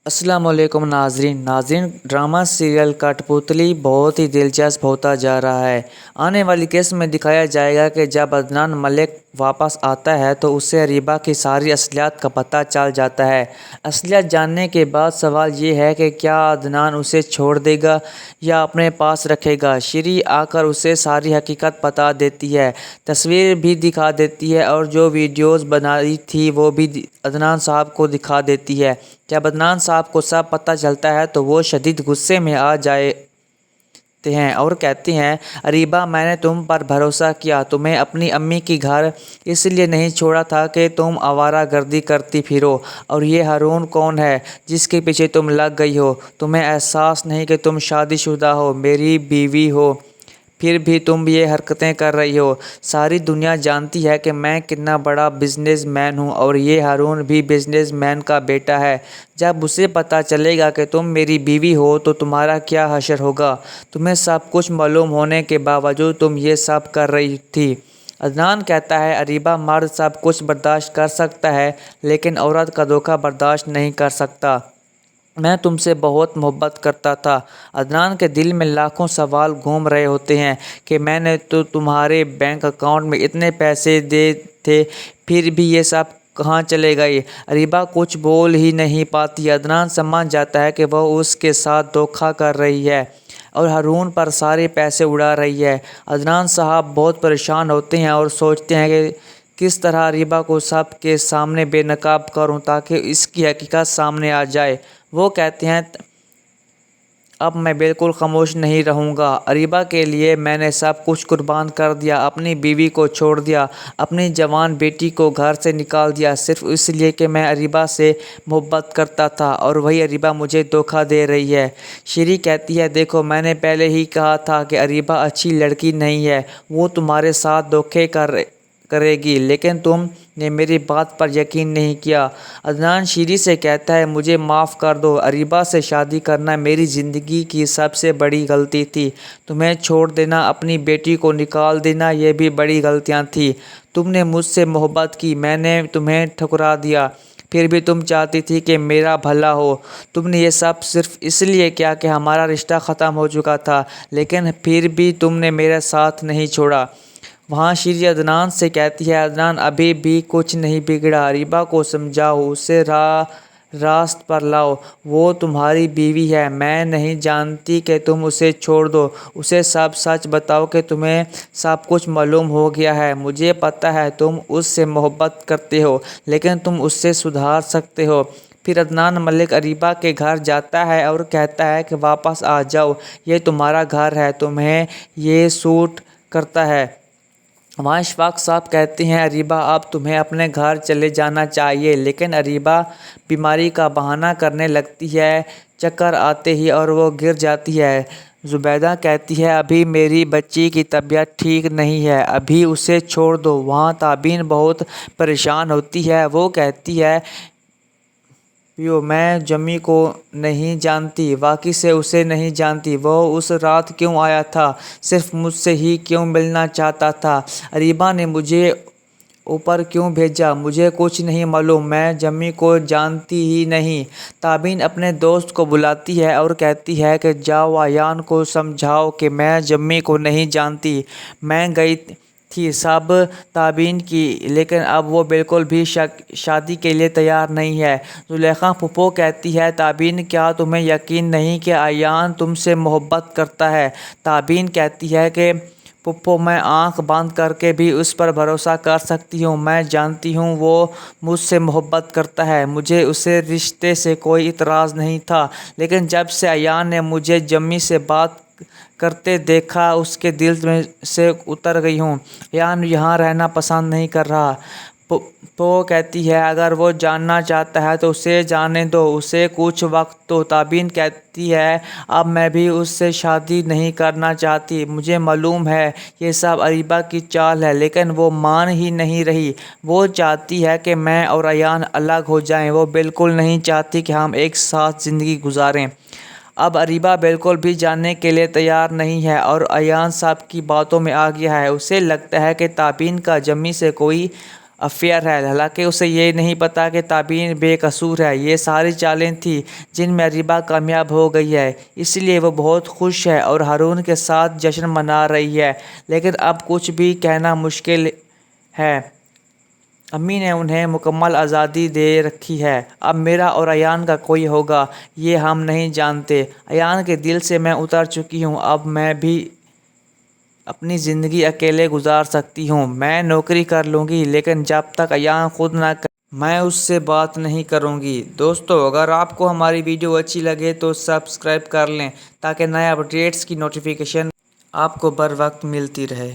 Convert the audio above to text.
अस्सलाम वालेकुम नाज़रीन ड्रामा सीरियल कठपुतली बहुत ही दिलचस्प होता जा रहा है। आने वाली किस्त में दिखाया जाएगा कि जब अदनान मलिक वापस आता है तो उसे अरीबा की सारी असलियत का पता चल जाता है। असलियत जानने के बाद सवाल ये है कि क्या अदनान उसे छोड़ देगा या अपने पास रखेगा। श्री आकर उसे सारी हकीकत बता देती है, तस्वीर भी दिखा देती है और जो वीडियोस बनाई थी वो भी अदनान साहब को दिखा देती है। जब अदनान साहब को सब पता चलता है तो वो शदीद गुस्से में आ जाते हैं और कहते हैं, अरीबा मैंने तुम पर भरोसा किया, तुम्हें अपनी अम्मी की घर इसलिए नहीं छोड़ा था कि तुम आवारागर्दी करती फिरो। और ये हारून कौन है जिसके पीछे तुम लग गई हो? तुम्हें एहसास नहीं कि तुम शादीशुदा हो, मेरी बीवी हो, फिर भी तुम ये हरकतें कर रही हो। सारी दुनिया जानती है कि मैं कितना बड़ा बिजनेसमैन हूँ और ये हारून भी बिजनेसमैन का बेटा है। जब उसे पता चलेगा कि तुम मेरी बीवी हो तो तुम्हारा क्या हशर होगा। तुम्हें सब कुछ मालूम होने के बावजूद तुम ये सब कर रही थी। अदनान कहता है, अरीबा मर्द सब कुछ बर्दाश्त कर सकता है लेकिन औरत का धोखा बर्दाश्त नहीं कर सकता। मैं तुमसे बहुत मोहब्बत करता था। अदनान के दिल में लाखों सवाल घूम रहे होते हैं कि मैंने तो तुम्हारे बैंक अकाउंट में इतने पैसे दे थे, फिर भी ये सब कहाँ चले गए। अरीबा कुछ बोल ही नहीं पाती। अदनान समझ जाता है कि वह उसके साथ धोखा कर रही है और हारून पर सारे पैसे उड़ा रही है। अदनान साहब बहुत परेशान होते हैं और सोचते हैं कि किस तरह अरीबा को सब के सामने बेनकाब करूं ताकि इसकी हकीकत सामने आ जाए। वो कहते हैं, अब मैं बिल्कुल खामोश नहीं रहूँगा। अरीबा के लिए मैंने सब कुछ कुर्बान कर दिया, अपनी बीवी को छोड़ दिया, अपनी जवान बेटी को घर से निकाल दिया, सिर्फ इसलिए कि मैं अरीबा से मोहब्बत करता था और वही अरीबा मुझे धोखा दे रही है। श्री कहती है, देखो मैंने पहले ही कहा था कि अरीबा अच्छी लड़की नहीं है, वो तुम्हारे साथ धोखे करेगी, लेकिन तुमने मेरी बात पर यकीन नहीं किया। अदनान श्री से कहता है, मुझे माफ़ कर दो, अरीबा से शादी करना मेरी ज़िंदगी की सबसे बड़ी गलती थी। तुम्हें छोड़ देना, अपनी बेटी को निकाल देना, ये भी बड़ी गलतियाँ थी। तुमने मुझसे मोहब्बत की, मैंने तुम्हें ठुकरा दिया, फिर भी तुम चाहती थी कि मेरा भला हो। तुमने ये सब सिर्फ इसलिए किया कि हमारा रिश्ता ख़त्म हो चुका था, लेकिन फिर भी तुमने मेरा साथ नहीं छोड़ा। वहाँ श्री अदनान से कहती है, अदनान अभी भी कुछ नहीं बिगड़ा, अरीबा को समझाओ, उसे रास्त पर लाओ, वो तुम्हारी बीवी है, मैं नहीं जानती कि तुम उसे छोड़ दो, उसे सब सच बताओ कि तुम्हें सब कुछ मालूम हो गया है। मुझे पता है तुम उससे मोहब्बत करते हो लेकिन तुम उससे सुधार सकते हो। फिर अदनान मलिक अरीबा के घर जाता है और कहता है कि वापस आ जाओ, ये तुम्हारा घर है, तुम्हें ये सूट करता है। वहाँ इशफाक साहब कहते हैं, अरीबा अब तुम्हें अपने घर चले जाना चाहिए, लेकिन अरीबा बीमारी का बहाना करने लगती है, चक्कर आते ही और वो गिर जाती है। जुबैदा कहती है, अभी मेरी बच्ची की तबीयत ठीक नहीं है, अभी उसे छोड़ दो। वहाँ ताबीन बहुत परेशान होती है, वो कहती है, पियो मैं जमी को नहीं जानती, वाकई से उसे नहीं जानती, वह उस रात क्यों आया था, सिर्फ मुझसे ही क्यों मिलना चाहता था, अरीबा ने मुझे ऊपर क्यों भेजा, मुझे कुछ नहीं मालूम, मैं जमी को जानती ही नहीं। ताबीन अपने दोस्त को बुलाती है और कहती है कि जाओ आयान को समझाओ कि मैं जमी को नहीं जानती। मैं गई थी सब ताबीन की, लेकिन अब वो बिल्कुल भी शादी के लिए तैयार नहीं है। जुलेखा फूफो कहती है, ताबीन क्या तुम्हें यकीन नहीं कि आयान तुमसे मोहब्बत करता है? ताबीन कहती है कि पुप्पो मैं आंख बंद करके भी उस पर भरोसा कर सकती हूँ, मैं जानती हूँ वो मुझसे मोहब्बत करता है, मुझे उसे रिश्ते से कोई इतराज़ नहीं था, लेकिन जब से अयान ने मुझे जम्मी से बात करते देखा उसके दिल में से उतर गई हूँ। अयान यहाँ रहना पसंद नहीं कर रहा। तो कहती है, अगर वो जानना चाहता है तो उसे जाने दो, उसे कुछ वक्त दो। ताबीन कहती है, अब मैं भी उससे शादी नहीं करना चाहती, मुझे मालूम है ये सब अरीबा की चाल है, लेकिन वो मान ही नहीं रही। वो चाहती है कि मैं और अयान अलग हो जाएं, वो बिल्कुल नहीं चाहती कि हम एक साथ ज़िंदगी गुजारें। अब अरीबा बिल्कुल भी जानने के लिए तैयार नहीं है और अयान साहब की बातों में आ गया है। उसे लगता है कि ताबीन का जमी से कोई افیئر ہے۔ حالانکہ اسے یہ نہیں پتا کہ تابین بے قصور ہے۔ یہ ساری چالیں تھیں جن میں اریبہ کامیاب ہو گئی ہے، اس لیے وہ بہت خوش ہے اور ہارون کے ساتھ جشن منا رہی ہے۔ لیکن اب کچھ بھی کہنا مشکل ہے۔ امی نے انہیں مکمل آزادی دے رکھی ہے۔ اب میرا اور ایان کا کوئی ہوگا یہ ہم نہیں جانتے۔ ایان کے دل سے میں اتر چکی ہوں۔ اب میں بھی اپنی زندگی اکیلے گزار سکتی ہوں۔ میں نوکری کر لوں گی، لیکن جب تک ایان خود نہ کرے میں اس سے بات نہیں کروں گی۔ دوستو، اگر آپ کو ہماری ویڈیو اچھی لگے تو سبسکرائب کر لیں تاکہ نئے اپڈیٹس کی نوٹیفیکیشن آپ کو بر وقت ملتی رہے۔